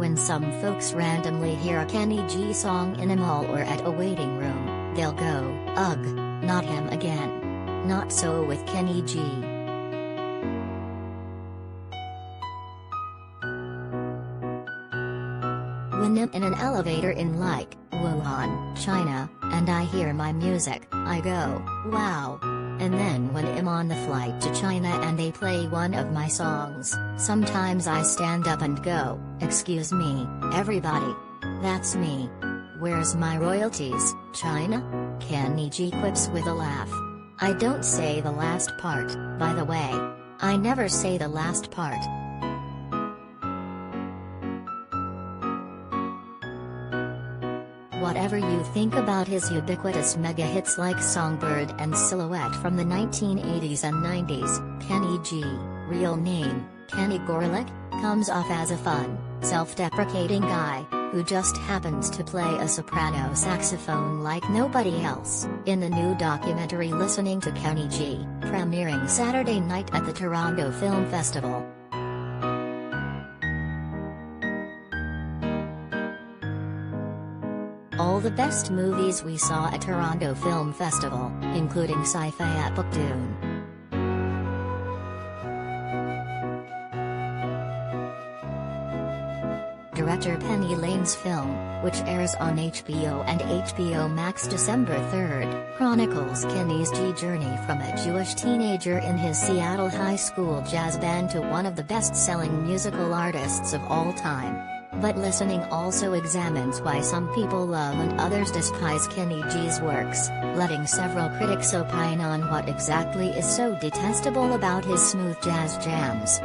When some folks randomly hear a Kenny G song in a mall or at a waiting room, they'll go, "Ugh, not him again." Not so with Kenny G. When I'm in an elevator in like, Wuhan, China, and I hear my music, I go, "Wow." And then when I'm on the flight to China and they play one of my songs, sometimes I stand up and go, "Excuse me, everybody. That's me. Where's my royalties, China?" Kenny G quips with a laugh. I don't say the last part, by the way. I never say the last part. Whatever you think about his ubiquitous mega hits like Songbird and Silhouette from the 1980s and 90s, Kenny G, real name, Kenny Gorelick, comes off as a fun, self-deprecating guy, who just happens to play a soprano saxophone like nobody else. In the new documentary Listening to Kenny G, premiering Saturday night at the Toronto Film Festival. All the best movies we saw at Toronto Film Festival, including sci-fi epic Dune. Director Penny Lane's film, which airs on HBO and HBO Max December 3rd, chronicles Kenny's G journey from a Jewish teenager in his Seattle high school jazz band to one of the best-selling musical artists of all time. But Listening also examines why some people love and others despise Kenny G's works, letting several critics opine on what exactly is so detestable about his smooth jazz jams.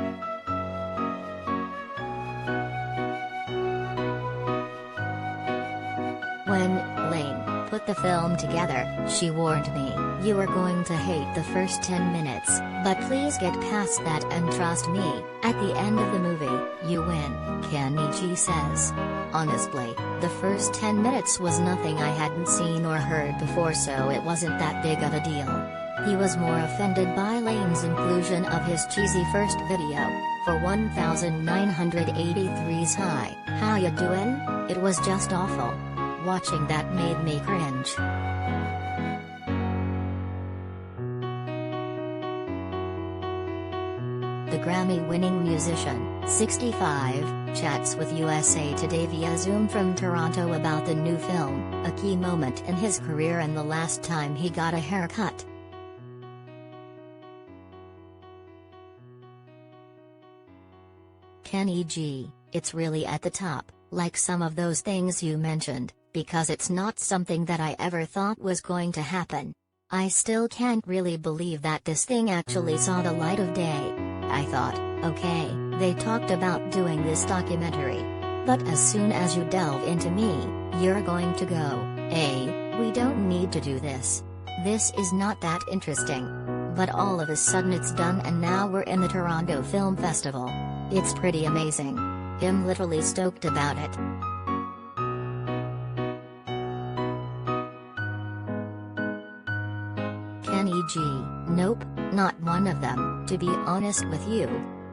When Lane put the film together, she warned me, "You are going to hate the first 10 minutes, but please get past that and trust me, at the end of the movie, you win," Kenny G says. Honestly, the first 10 minutes was nothing I hadn't seen or heard before, so it wasn't that big of a deal. He was more offended by Lane's inclusion of his cheesy first video, for 1983's Hi, How Ya Doin'? It was just awful. Watching that made me cringe. The Grammy-winning musician, 65, chats with USA Today via Zoom from Toronto about the new film, a key moment in his career and the last time he got a haircut. Kenny G, it's really at the top, like some of those things you mentioned, because it's not something that I ever thought was going to happen. I still can't really believe that this thing actually saw the light of day. I thought, okay, they talked about doing this documentary. But as soon as you delve into me, you're going to go, we don't need to do this. This is not that interesting. But all of a sudden it's done and now we're in the Toronto Film Festival. It's pretty amazing. I'm literally stoked about it. Kenny G, nope, not one of them, to be honest with you.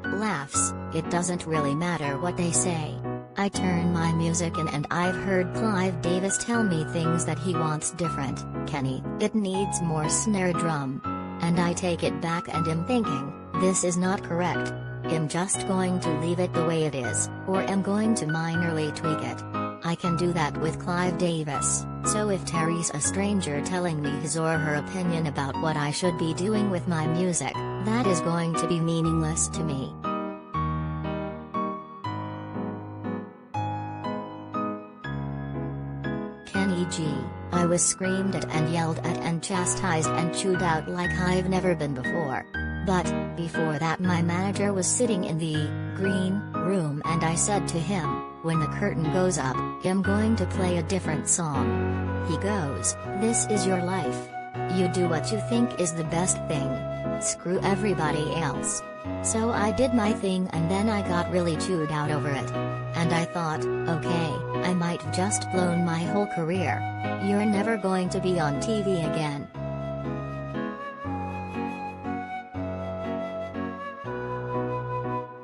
Laughs, it doesn't really matter what they say. I turn my music in and I've heard Clive Davis tell me things that he wants different. Kenny, it needs more snare drum. And I take it back and am thinking, this is not correct. I'm just going to leave it the way it is, or am going to minorly tweak it. I can do that with Clive Davis, so if Terry's a stranger telling me his or her opinion about what I should be doing with my music, that is going to be meaningless to me. Kenny G, I was screamed at and yelled at and chastised and chewed out like I've never been before. But, before that my manager was sitting in the green room and I said to him, when the curtain goes up, I'm going to play a different song. He goes, this is your life. You do what you think is the best thing. Screw everybody else. So I did my thing and then I got really chewed out over it. And I thought, okay, I might have just blown my whole career. You're never going to be on TV again.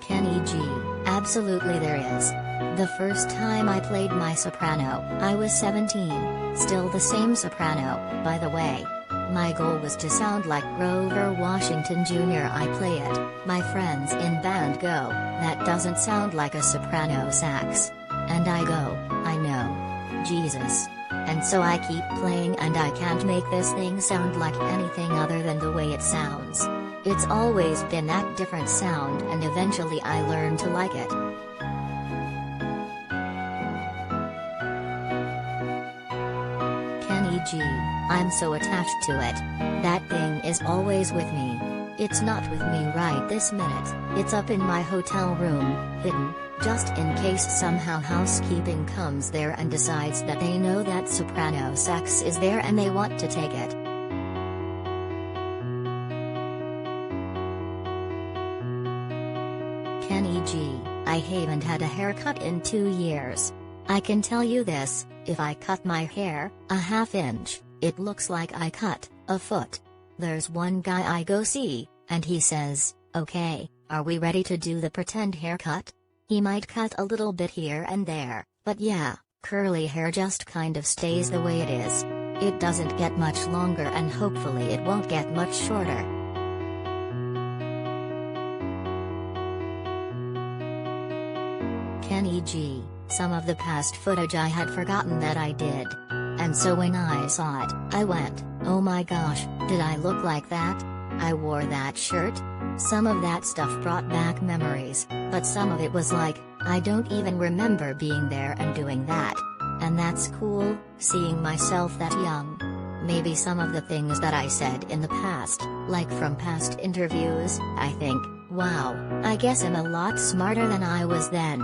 Kenny G, absolutely there is. The first time I played my soprano, I was 17, still the same soprano, by the way. My goal was to sound like Grover Washington Jr. I play it, my friends in band go, that doesn't sound like a soprano sax. And I go, I know. Jesus. And so I keep playing and I can't make this thing sound like anything other than the way it sounds. It's always been that different sound and eventually I learned to like it. I'm so attached to it. That thing is always with me. It's not with me right this minute, it's up in my hotel room, hidden, just in case somehow housekeeping comes there and decides that they know that soprano sax is there and they want to take it. Kenny G, I haven't had a haircut in 2 years. I can tell you this, if I cut my hair a ½ inch, it looks like I cut a foot. There's one guy I go see, and he says, okay, are we ready to do the pretend haircut? He might cut a little bit here and there, but yeah, curly hair just kind of stays the way it is. It doesn't get much longer and hopefully it won't get much shorter. Kenny G, some of the past footage I had forgotten that I did. And so when I saw it, I went, oh my gosh, did I look like that? I wore that shirt? Some of that stuff brought back memories, but some of it was like, I don't even remember being there and doing that. And that's cool, seeing myself that young. Maybe some of the things that I said in the past, like from past interviews, I think, wow, I guess I'm a lot smarter than I was then.